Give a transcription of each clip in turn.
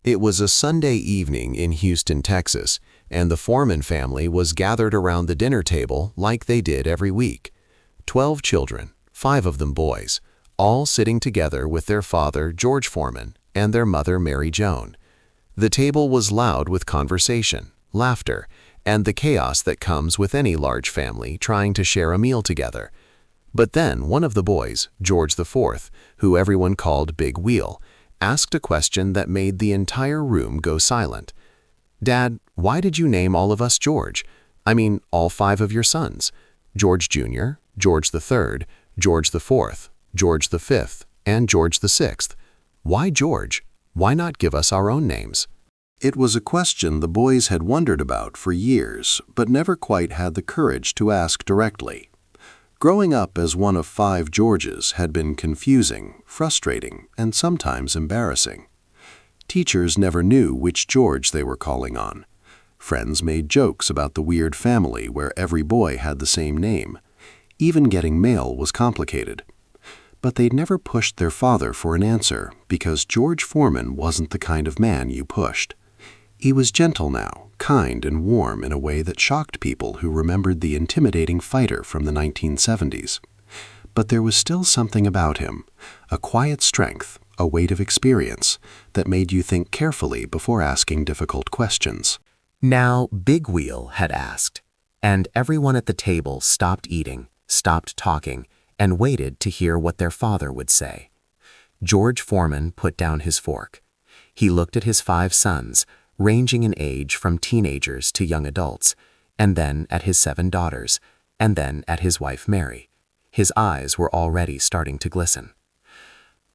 It was a Sunday evening in Houston, Texas, and the Foreman family was gathered around the dinner table like they did every week. 12 children, 5 of them boys, all sitting together with their father, George Foreman, and their mother, Mary Joan. The table was loud with conversation, laughter, and the chaos that comes with any large family trying to share a meal together. But then one of the boys, George IV, who everyone called Big Wheel, asked a question that made the entire room go silent. "Dad, why did you name all of us George? I mean, all 5 of your sons. George Jr., George III, George IV, George V, and George VI. Why George? Why not give us our own names?" It was a question the boys had wondered about for years, but never quite had the courage to ask directly. Growing up as one of 5 Georges had been confusing, frustrating, and sometimes embarrassing. Teachers never knew which George they were calling on. Friends made jokes about the weird family where every boy had the same name. Even getting mail was complicated. But they'd never pushed their father for an answer because George Foreman wasn't the kind of man you pushed. He was gentle now, kind and warm in a way that shocked people who remembered the intimidating fighter from the 1970s. But there was still something about him, a quiet strength, a weight of experience, that made you think carefully before asking difficult questions. Now Big Wheel had asked, and everyone at the table stopped eating, stopped talking, and waited to hear what their father would say. George Foreman put down his fork. He looked at his 5 sons, ranging in age from teenagers to young adults, and then at his 7 daughters, and then at his wife Mary. His eyes were already starting to glisten.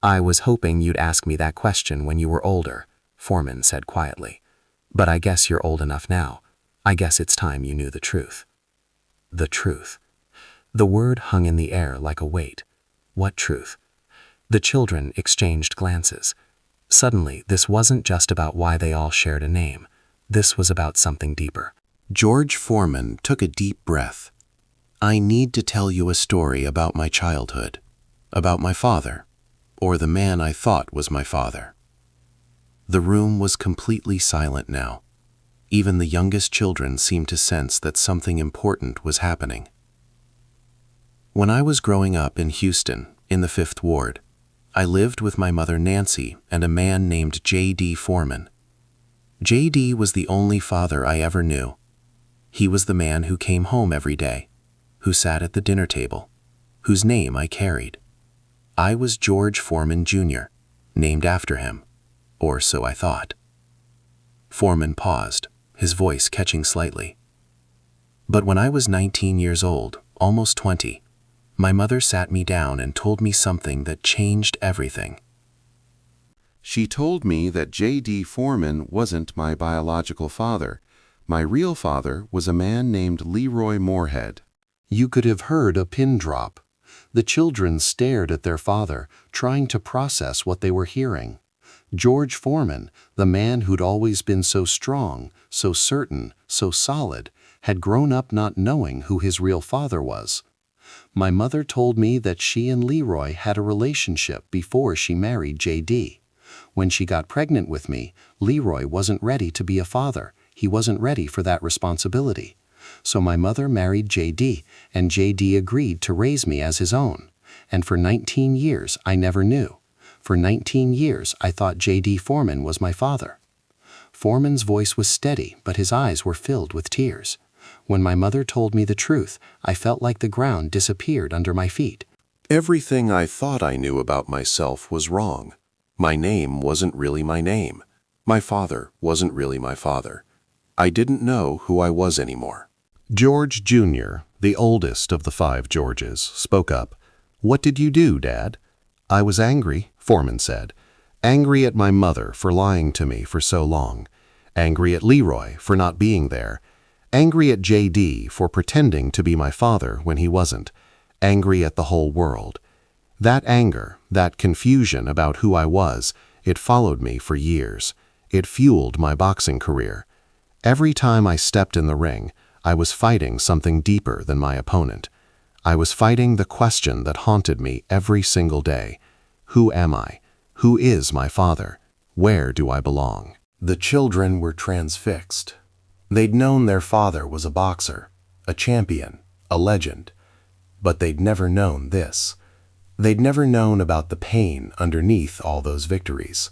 "I was hoping you'd ask me that question when you were older," Foreman said quietly. "But I guess you're old enough now. I guess it's time you knew the truth." The truth. The word hung in the air like a weight. What truth? The children exchanged glances. Suddenly, this wasn't just about why they all shared a name. This was about something deeper. George Foreman took a deep breath. "I need to tell you a story about my childhood, about my father, or the man I thought was my father." The room was completely silent now. Even the youngest children seemed to sense that something important was happening. When I was growing up in Houston, in the 5th Ward, I lived with my mother Nancy and a man named J.D. Foreman. J.D. was the only father I ever knew. He was the man who came home every day, who sat at the dinner table, whose name I carried. I was George Foreman Jr., named after him, or so I thought. Foreman paused, his voice catching slightly. But when I was 19 years old, almost 20, my mother sat me down and told me something that changed everything. She told me that J.D. Foreman wasn't my biological father. My real father was a man named Leroy Moorhead. You could have heard a pin drop. The children stared at their father, trying to process what they were hearing. George Foreman, the man who'd always been so strong, so certain, so solid, had grown up not knowing who his real father was. My mother told me that she and Leroy had a relationship before she married J.D. When she got pregnant with me, Leroy wasn't ready to be a father. He wasn't ready for that responsibility. So my mother married J.D., and J.D. agreed to raise me as his own. And for 19 years, I never knew. For 19 years, I thought J.D. Foreman was my father. Foreman's voice was steady, but his eyes were filled with tears. When my mother told me the truth, I felt like the ground disappeared under my feet. Everything I thought I knew about myself was wrong. My name wasn't really my name. My father wasn't really my father. I didn't know who I was anymore. George Jr., the oldest of the 5 Georges, spoke up. "What did you do, Dad?" "I was angry," Foreman said. "Angry at my mother for lying to me for so long. Angry at Leroy for not being there. Angry at J.D. for pretending to be my father when he wasn't. Angry at the whole world. That anger, that confusion about who I was, it followed me for years. It fueled my boxing career. Every time I stepped in the ring, I was fighting something deeper than my opponent. I was fighting the question that haunted me every single day. Who am I? Who is my father? Where do I belong? The children were transfixed. They'd known their father was a boxer, a champion, a legend, but they'd never known this. They'd never known about the pain underneath all those victories.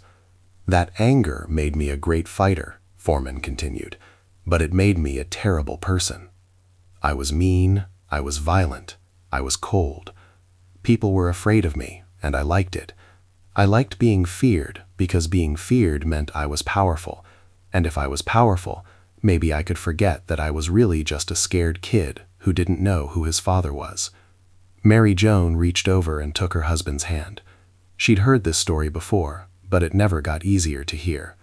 That anger made me a great fighter, Foreman continued, but it made me a terrible person. I was mean, I was violent, I was cold. People were afraid of me, and I liked it. I liked being feared because being feared meant I was powerful, and if I was powerful, maybe I could forget that I was really just a scared kid who didn't know who his father was. Mary Joan reached over and took her husband's hand. She'd heard this story before, but it never got easier to hear.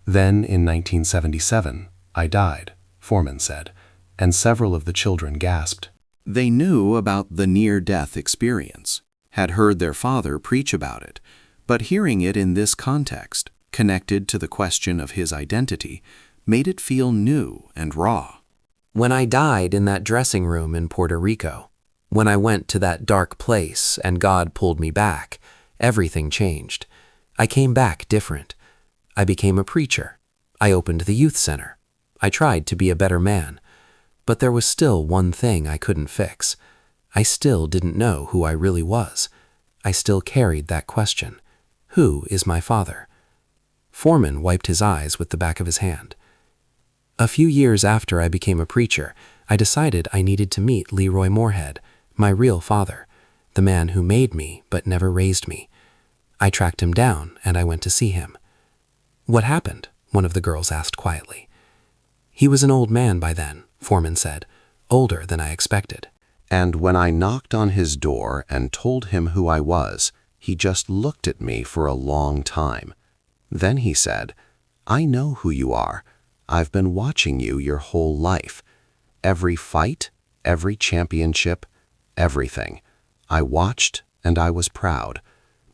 Then, in 1977, I died, Foreman said, and several of the children gasped. They knew about the near-death experience, had heard their father preach about it, but hearing it in this context, connected to the question of his identity, made it feel new and raw. When I died in that dressing room in Puerto Rico, when I went to that dark place and God pulled me back, everything changed. I came back different. I became a preacher. I opened the youth center. I tried to be a better man. But there was still one thing I couldn't fix. I still didn't know who I really was. I still carried that question. Who is my father? Foreman wiped his eyes with the back of his hand. A few years after I became a preacher, I decided I needed to meet Leroy Moorhead, my real father, the man who made me but never raised me. I tracked him down and I went to see him. What happened? One of the girls asked quietly. He was an old man by then, Foreman said, older than I expected. And when I knocked on his door and told him who I was, he just looked at me for a long time. Then he said, "I know who you are. I've been watching you your whole life. Every fight, every championship, everything. I watched and I was proud.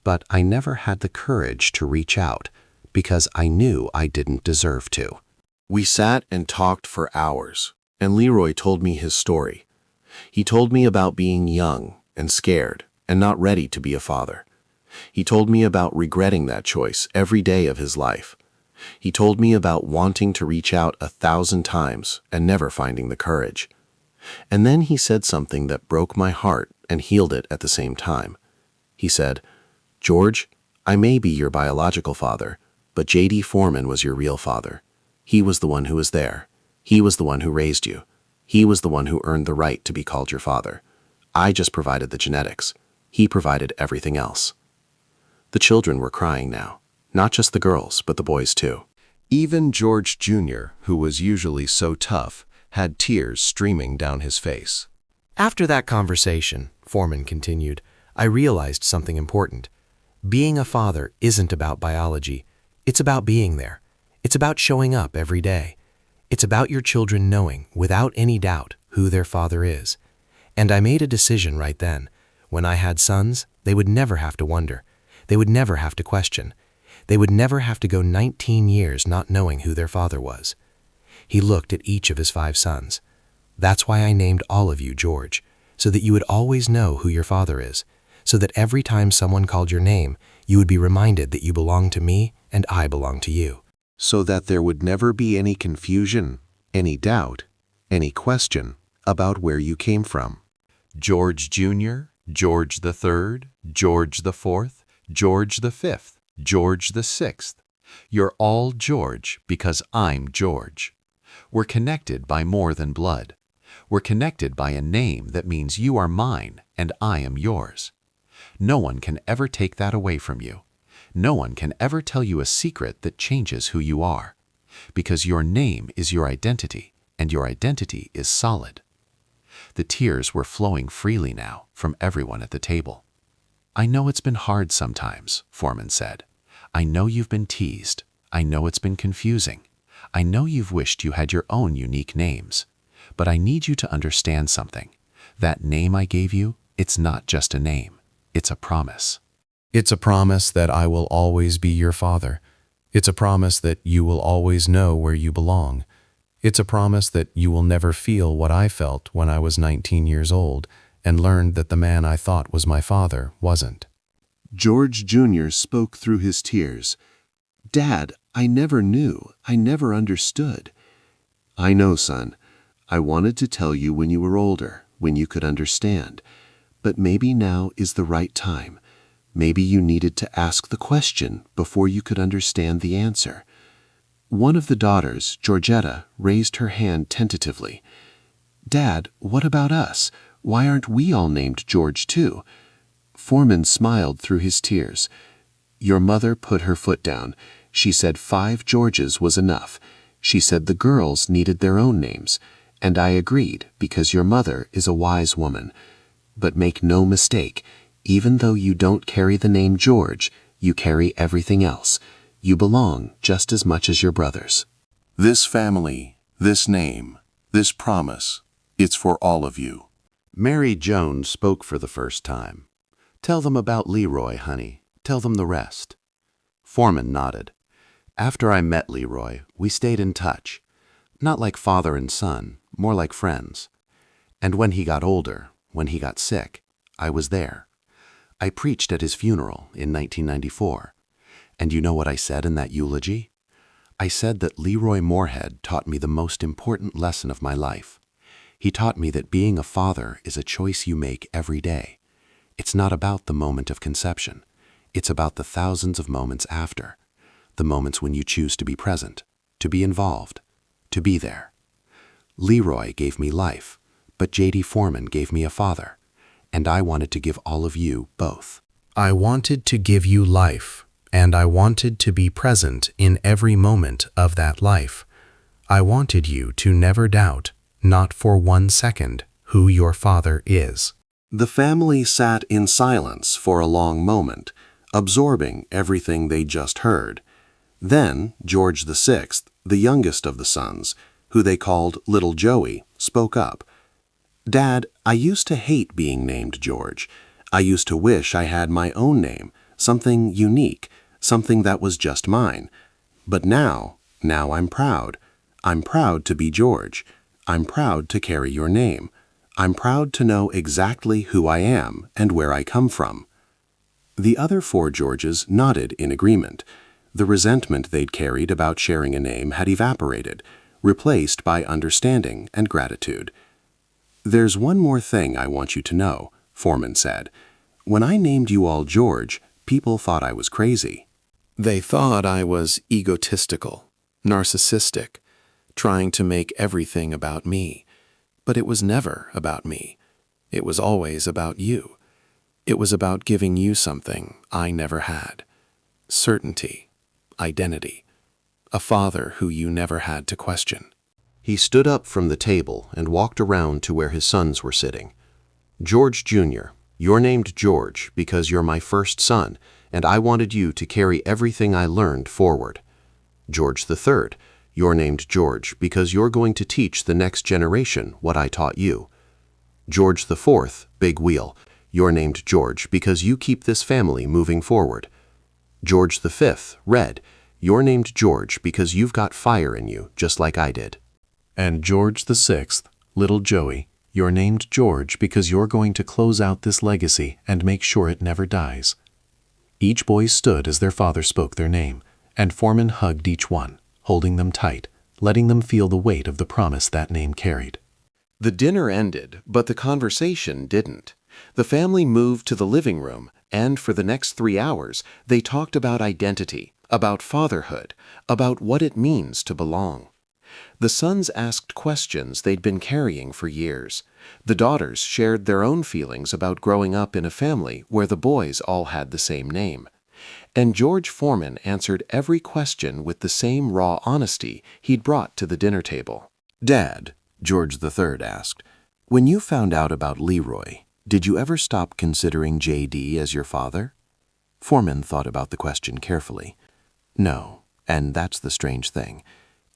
But I never had the courage to reach out because I knew I didn't deserve to." We sat and talked for hours, and Leroy told me his story. He told me about being young and scared and not ready to be a father. He told me about regretting that choice every day of his life. He told me about wanting to reach out 1,000 times and never finding the courage. And then he said something that broke my heart and healed it at the same time. He said, "George, I may be your biological father, but J.D. Foreman was your real father. He was the one who was there. He was the one who raised you. He was the one who earned the right to be called your father. I just provided the genetics. He provided everything else." The children were crying now, not just the girls, but the boys too. Even George Jr., who was usually so tough, had tears streaming down his face. After that conversation, Foreman continued, I realized something important. Being a father isn't about biology. It's about being there. It's about showing up every day. It's about your children knowing, without any doubt, who their father is. And I made a decision right then. When I had sons, they would never have to wonder. They would never have to question. They would never have to go 19 years not knowing who their father was. He looked at each of his 5 sons. That's why I named all of you George, so that you would always know who your father is, so that every time someone called your name, you would be reminded that you belong to me and I belong to you. So that there would never be any confusion, any doubt, any question about where you came from. George Jr., George the Third, George the Fourth, George the Fifth, George the Sixth. You're all George because I'm George. We're connected by more than blood. We're connected by a name that means you are mine and I am yours. No one can ever take that away from you. No one can ever tell you a secret that changes who you are, because your name is your identity, and your identity is solid. The tears were flowing freely now from everyone at the table. I know it's been hard sometimes, Foreman said. I know you've been teased. I know it's been confusing. I know you've wished you had your own unique names. But I need you to understand something. That name I gave you, it's not just a name. It's a promise. It's a promise that I will always be your father. It's a promise that you will always know where you belong. It's a promise that you will never feel what I felt when I was 19 years old and learned that the man I thought was my father wasn't. George Jr. spoke through his tears. "Dad, I never knew. I never understood." "I know, son. I wanted to tell you when you were older, when you could understand. But maybe now is the right time. Maybe you needed to ask the question before you could understand the answer." One of the daughters, Georgetta, raised her hand tentatively. "Dad, what about us? Why aren't we all named George too?" Foreman smiled through his tears. "Your mother put her foot down. She said 5 Georges was enough. She said the girls needed their own names. And I agreed because your mother is a wise woman. But make no mistake, even though you don't carry the name George, you carry everything else. You belong just as much as your brothers." This family, this name, this promise, it's for all of you. Mary Jones spoke for the first time. "Tell them about Leroy, honey. Tell them the rest." Foreman nodded. "After I met Leroy, we stayed in touch. Not like father and son, more like friends. And when he got older, when he got sick, I was there. I preached at his funeral in 1994. And you know what I said in that eulogy? I said that Leroy Moorhead taught me the most important lesson of my life. He taught me that being a father is a choice you make every day. It's not about the moment of conception. It's about the thousands of moments after. The moments when you choose to be present, to be involved, to be there. Leroy gave me life, but J.D. Foreman gave me a father, and I wanted to give all of you both. I wanted to give you life, and I wanted to be present in every moment of that life. I wanted you to never doubt, not for 1 second, who your father is." The family sat in silence for a long moment, absorbing everything they just heard. Then George VI, the youngest of the sons, who they called Little Joey, spoke up. "Dad, I used to hate being named George. I used to wish I had my own name, something unique, something that was just mine. But now I'm proud. I'm proud to be George. I'm proud to carry your name. I'm proud to know exactly who I am and where I come from." The other 4 Georges nodded in agreement. The resentment they'd carried about sharing a name had evaporated, replaced by understanding and gratitude. "There's one more thing I want you to know," Foreman said. "When I named you all George, people thought I was crazy. They thought I was egotistical, narcissistic, trying to make everything about me. But it was never about me. It was always about you. It was about giving you something I never had. Certainty, identity, a father who you never had to question." He stood up from the table and walked around to where his sons were sitting. "George Jr., you're named George because you're my first son, and I wanted you to carry everything I learned forward. George III, you're named George because you're going to teach the next generation what I taught you. George IV, Big Wheel, you're named George because you keep this family moving forward. George V, Red, you're named George because you've got fire in you, just like I did. And George VI, Little Joey, you're named George because you're going to close out this legacy and make sure it never dies." Each boy stood as their father spoke their name, and Foreman hugged each one, holding them tight, letting them feel the weight of the promise that name carried. The dinner ended, but the conversation didn't. The family moved to the living room, and for the next 3 hours, they talked about identity, about fatherhood, about what it means to belong. The sons asked questions they'd been carrying for years. The daughters shared their own feelings about growing up in a family where the boys all had the same name. And George Foreman answered every question with the same raw honesty he'd brought to the dinner table. "Dad," George III asked, "when you found out about Leroy, did you ever stop considering J.D. as your father?" Foreman thought about the question carefully. "No, and that's the strange thing.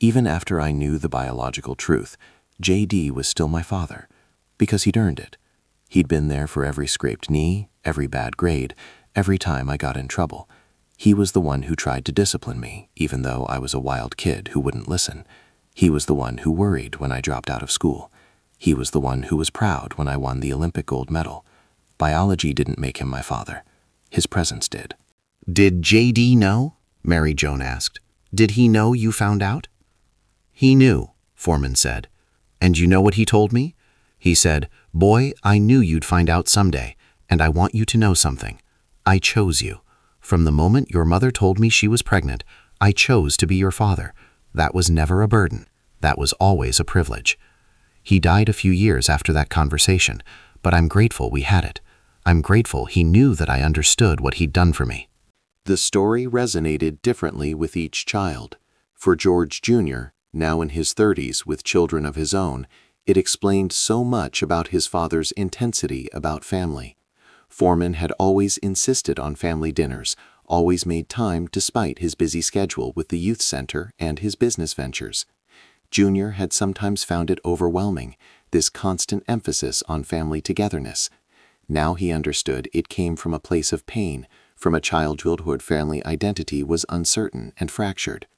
Even after I knew the biological truth, J.D. was still my father, because he'd earned it. He'd been there for every scraped knee, every bad grade, every time I got in trouble. He was the one who tried to discipline me, even though I was a wild kid who wouldn't listen. He was the one who worried when I dropped out of school. He was the one who was proud when I won the Olympic gold medal. Biology didn't make him my father. His presence did." "Did J.D. know?" Mary Joan asked. Did he know you found out?" "He knew," Foreman said. "And you know what he told me? He said, 'Boy, I knew you'd find out someday, and I want you to know something. I chose you. From the moment your mother told me she was pregnant, I chose to be your father. That was never a burden. That was always a privilege.' He died a few years after that conversation, but I'm grateful we had it. I'm grateful he knew that I understood what he'd done for me." The story resonated differently with each child. For George Jr., now in his 30s with children of his own, it explained so much about his father's intensity about family. Foreman had always insisted on family dinners, always made time despite his busy schedule with the youth center and his business ventures. Junior had sometimes found it overwhelming, this constant emphasis on family togetherness. Now he understood it came from a place of pain, from a childhood where family identity was uncertain and fractured.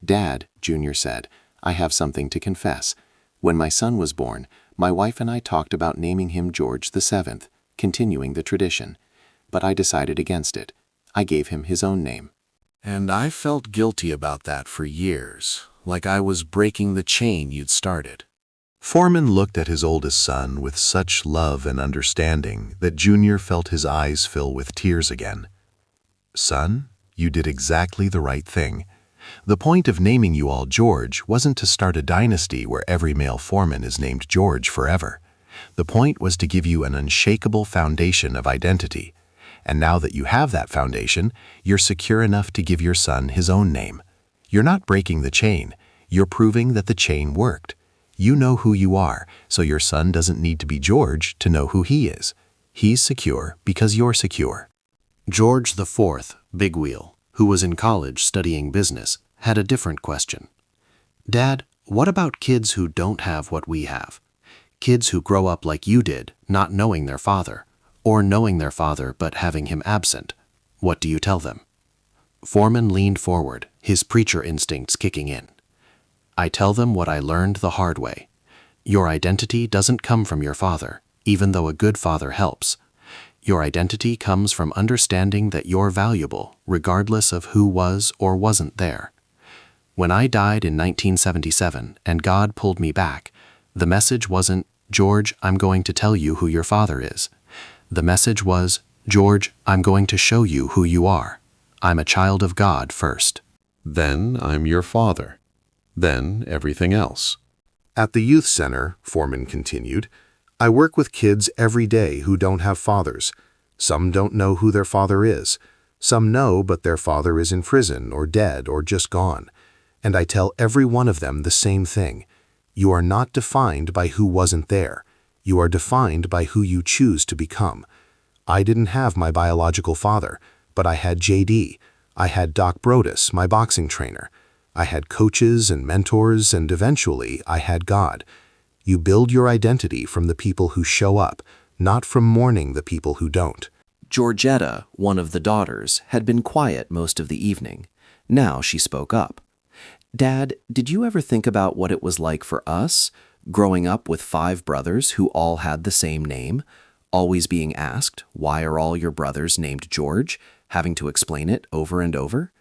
"Dad," Junior said, "I have something to confess. When my son was born, my wife and I talked about naming him George VII, continuing the tradition. But I decided against it. I gave him his own name." And I felt guilty about that for years, like I was breaking the chain you'd started. Foreman looked at his oldest son with such love and understanding that Junior felt his eyes fill with tears again. "Son, you did exactly the right thing. The point of naming you all George wasn't to start a dynasty where every male Foreman is named George forever. The point was to give you an unshakable foundation of identity. And now that you have that foundation, you're secure enough to give your son his own name. You're not breaking the chain. You're proving that the chain worked. You know who you are, so your son doesn't need to be George to know who he is. He's secure because you're secure." George IV, Big Wheel, who was in college studying business, had a different question. "Dad, what about kids who don't have what we have? Kids who grow up like you did, not knowing their father, or knowing their father but having him absent. What do you tell them?" Foreman leaned forward, his preacher instincts kicking in. "I tell them what I learned the hard way. Your identity doesn't come from your father, even though a good father helps. Your identity comes from understanding that you're valuable, regardless of who was or wasn't there. When I died in 1977 and God pulled me back, the message wasn't, 'George, I'm going to tell you who your father is.' The message was, 'George, I'm going to show you who you are. I'm a child of God first. Then I'm your father. Then everything else." At the youth center, Foreman continued, I work with kids every day who don't have fathers. Some don't know who their father is. Some know, but their father is in prison or dead or just gone. And I tell every one of them the same thing. You are not defined by who wasn't there. You are defined by who you choose to become. I didn't have my biological father, but I had JD. I had Doc Brodus, my boxing trainer. I had coaches and mentors, and eventually I had God. You build your identity from the people who show up, not from mourning the people who don't. Georgetta, one of the daughters, had been quiet most of the evening. Now she spoke up. "Dad, did you ever think about what it was like for us, growing up with 5 brothers who all had the same name, always being asked, 'Why are all your brothers named George?' having to explain it over and over?"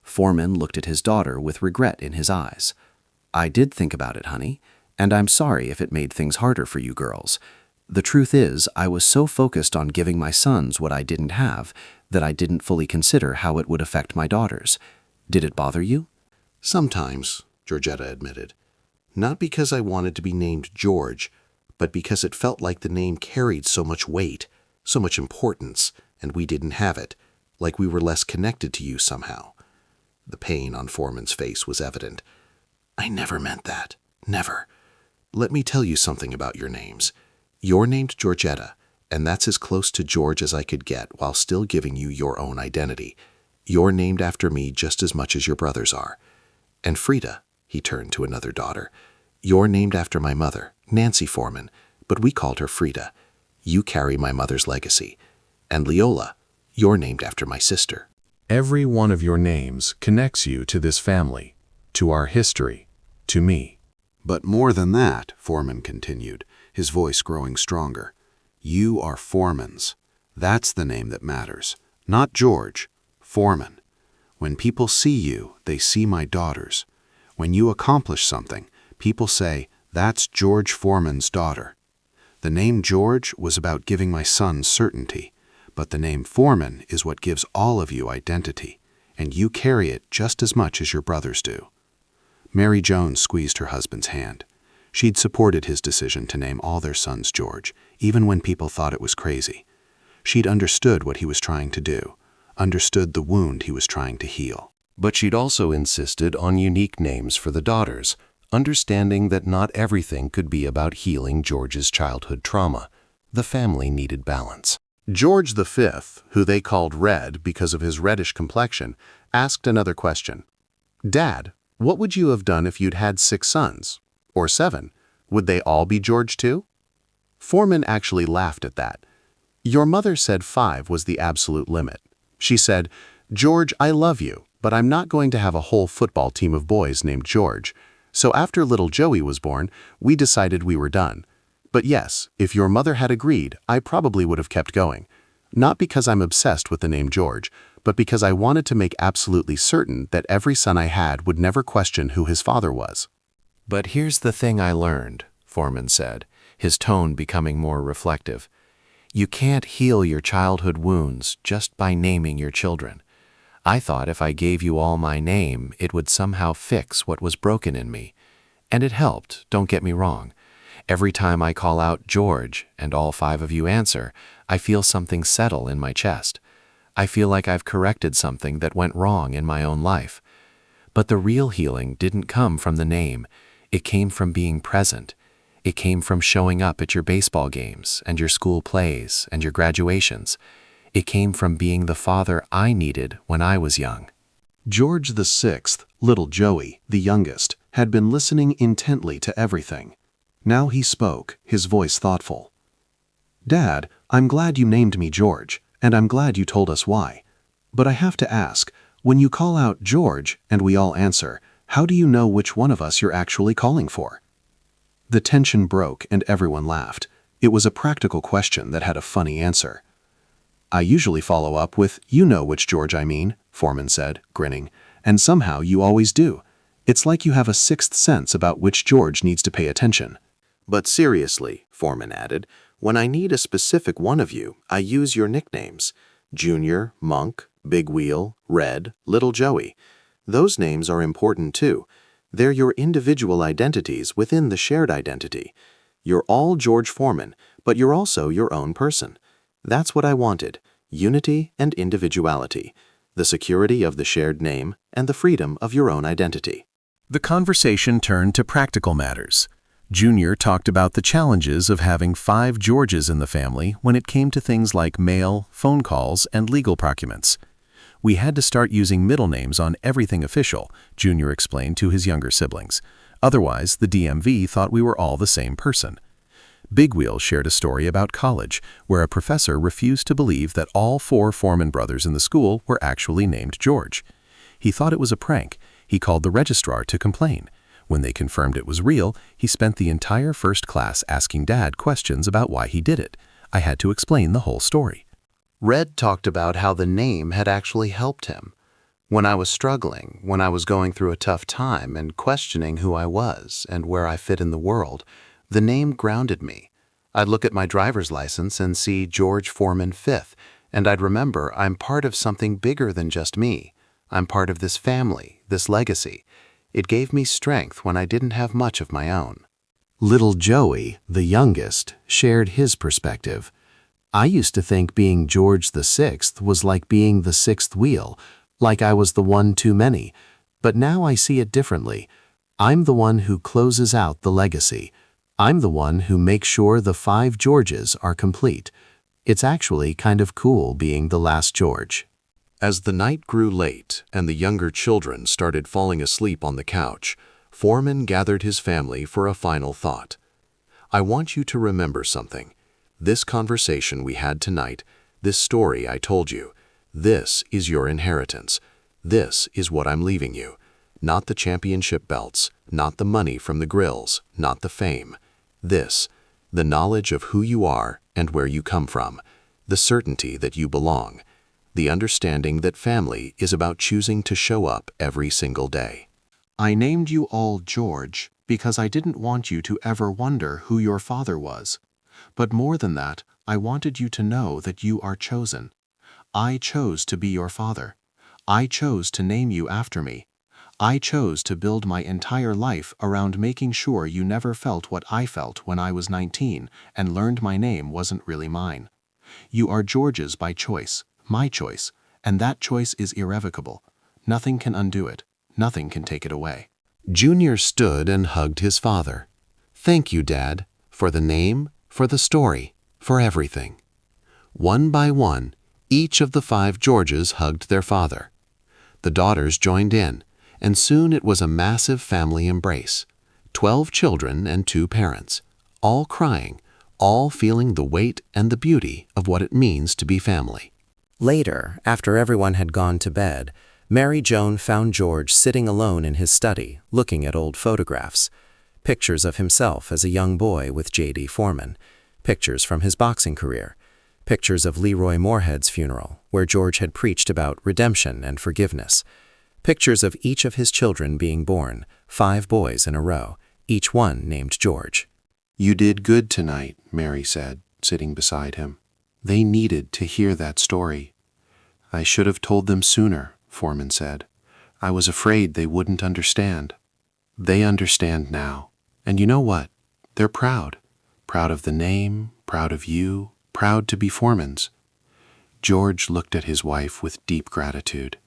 Foreman looked at his daughter with regret in his eyes. "I did think about it, honey, and I'm sorry if it made things harder for you girls. The truth is, I was so focused on giving my sons what I didn't have that I didn't fully consider how it would affect my daughters. Did it bother you?" "Sometimes," Georgetta admitted. "Not because I wanted to be named George, but because it felt like the name carried so much weight, so much importance, and we didn't have it, like we were less connected to you somehow." The pain on Foreman's face was evident. "I never meant that. Never. Let me tell you something about your names. You're named Georgetta, and that's as close to George as I could get while still giving you your own identity. You're named after me just as much as your brothers are. And Frida," he turned to another daughter, "you're named after my mother, Nancy Foreman, but we called her Frida. You carry my mother's legacy. And Leola, you're named after my sister." Every one of your names connects you to this family, to our history, to me. "But more than that," Foreman continued, his voice growing stronger, "you are Foremans. That's the name that matters. Not George. Foreman. When people see you, they see my daughters. When you accomplish something, people say, that's George Foreman's daughter. The name George was about giving my son certainty, but the name Foreman is what gives all of you identity, and you carry it just as much as your brothers do. Mary Jones squeezed her husband's hand. She'd supported his decision to name all their sons George, even when people thought it was crazy. She'd understood what he was trying to do, understood the wound he was trying to heal. But she'd also insisted on unique names for the daughters, understanding that not everything could be about healing George's childhood trauma. The family needed balance. George V, who they called Red because of his reddish complexion, asked another question. Dad, what would you have done if you'd had 6 sons? Or 7? Would they all be George too? Foreman actually laughed at that. Your mother said 5 was the absolute limit. She said, George, I love you, but I'm not going to have a whole football team of boys named George. So after little Joey was born, we decided we were done. But yes, if your mother had agreed, I probably would have kept going. Not because I'm obsessed with the name George, but because I wanted to make absolutely certain that every son I had would never question who his father was. But here's the thing I learned, Foreman said, his tone becoming more reflective. You can't heal your childhood wounds just by naming your children. I thought if I gave you all my name, it would somehow fix what was broken in me. And it helped, don't get me wrong. Every time I call out George and all 5 of you answer, I feel something settle in my chest. I feel like I've corrected something that went wrong in my own life. But the real healing didn't come from the name. It came from being present. It came from showing up at your baseball games and your school plays and your graduations. It came from being the father I needed when I was young. George VI, little Joey, the youngest, had been listening intently to everything. Now he spoke, his voice thoughtful. Dad, I'm glad you named me George, and I'm glad you told us why. But I have to ask, when you call out George and we all answer, how do you know which one of us you're actually calling for? The tension broke and everyone laughed. It was a practical question that had a funny answer. I usually follow up with, you know which George I mean, Foreman said, grinning, and somehow you always do. It's like you have a 6th sense about which George needs to pay attention. But seriously, Foreman added, when I need a specific one of you, I use your nicknames. Junior, Monk, Big Wheel, Red, Little Joey. Those names are important too. They're your individual identities within the shared identity. You're all George Foreman, but you're also your own person. That's what I wanted, unity and individuality, the security of the shared name and the freedom of your own identity. The conversation turned to practical matters. Junior talked about the challenges of having 5 Georges in the family when it came to things like mail, phone calls, and legal documents. We had to start using middle names on everything official, Junior explained to his younger siblings. Otherwise, the DMV thought we were all the same person. Big Wheel shared a story about college, where a professor refused to believe that all 4 Foreman brothers in the school were actually named George. He thought it was a prank. He called the registrar to complain. When they confirmed it was real, he spent the entire first class asking Dad questions about why he did it. I had to explain the whole story. Red talked about how the name had actually helped him. When I was struggling, when I was going through a tough time and questioning who I was and where I fit in the world, the name grounded me. I'd look at my driver's license and see George Foreman V, and I'd remember I'm part of something bigger than just me. I'm part of this family, this legacy. It gave me strength when I didn't have much of my own. Little Joey, the youngest, shared his perspective. I used to think being George VI was like being the 6th wheel, like I was the one too many, but now I see it differently. I'm the one who closes out the legacy. I'm the one who makes sure the 5 Georges are complete. It's actually kind of cool being the last George. As the night grew late and the younger children started falling asleep on the couch, Foreman gathered his family for a final thought. I want you to remember something. This conversation we had tonight, this story I told you, this is your inheritance. This is what I'm leaving you. Not the championship belts, not the money from the grills, not the fame. This, the knowledge of who you are and where you come from, the certainty that you belong. the understanding that family is about choosing to show up every single day. I named you all George because I didn't want you to ever wonder who your father was. But more than that, I wanted you to know that you are chosen. I chose to be your father. I chose to name you after me. I chose to build my entire life around making sure you never felt what I felt when I was 19 and learned my name wasn't really mine. You are George's by choice, my choice, and that choice is irrevocable. Nothing can undo it. Nothing can take it away. Junior stood and hugged his father. Thank you, Dad, for the name, for the story, for everything. One by one, each of the 5 Georges hugged their father. The daughters joined in, and soon it was a massive family embrace. 12 children and 2 parents, all crying, all feeling the weight and the beauty of what it means to be family. Later, after everyone had gone to bed, Mary Joan found George sitting alone in his study, looking at old photographs. Pictures of himself as a young boy with J.D. Foreman, pictures from his boxing career, pictures of Leroy Moorhead's funeral, where George had preached about redemption and forgiveness, pictures of each of his children being born, 5 boys in a row, each one named George. You did good tonight, Mary said, sitting beside him. They needed to hear that story. I should have told them sooner, Foreman said. I was afraid they wouldn't understand. They understand now. And you know what? They're proud. Proud of the name, proud of you, proud to be Foremans. George looked at his wife with deep gratitude.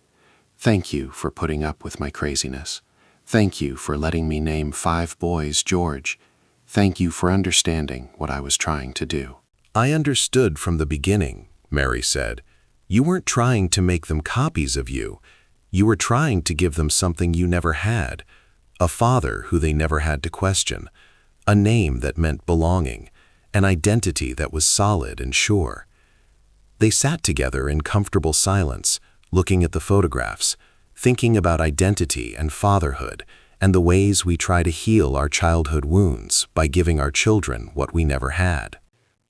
Thank you for putting up with my craziness. Thank you for letting me name 5 boys George. Thank you for understanding what I was trying to do. I understood from the beginning, Mary said. You weren't trying to make them copies of you. You were trying to give them something you never had, a father who they never had to question, a name that meant belonging, an identity that was solid and sure. They sat together in comfortable silence, looking at the photographs, thinking about identity and fatherhood, and the ways we try to heal our childhood wounds by giving our children what we never had.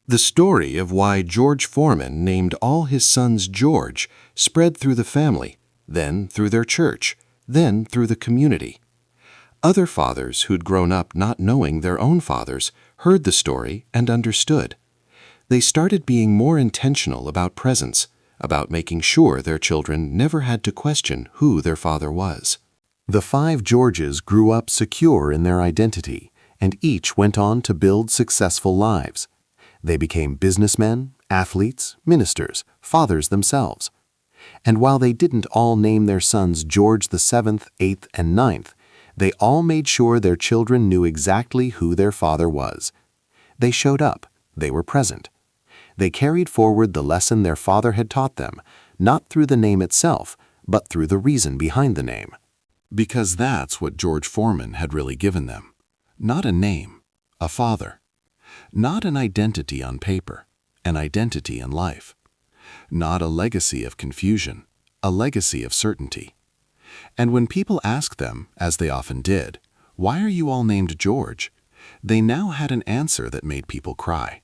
The story of why George Foreman named all his sons George spread through the family, then through their church, then through the community. Other fathers who'd grown up not knowing their own fathers heard the story and understood. They started being more intentional about presence, about making sure their children never had to question who their father was. The 5 Georges grew up secure in their identity, and each went on to build successful lives. They became businessmen, athletes, ministers, fathers themselves. And while they didn't all name their sons George the 7th, 8th, and 9th, they all made sure their children knew exactly who their father was. They showed up. They were present. They carried forward the lesson their father had taught them, not through the name itself, but through the reason behind the name. Because that's what George Foreman had really given them. Not a name, a father. Not an identity on paper, an identity in life. Not a legacy of confusion, a legacy of certainty. And when people asked them, as they often did, "Why are you all named George?" they now had an answer that made people cry.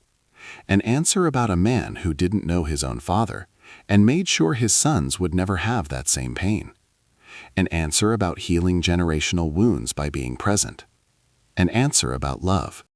An answer about a man who didn't know his own father and made sure his sons would never have that same pain. An answer about healing generational wounds by being present. An answer about love.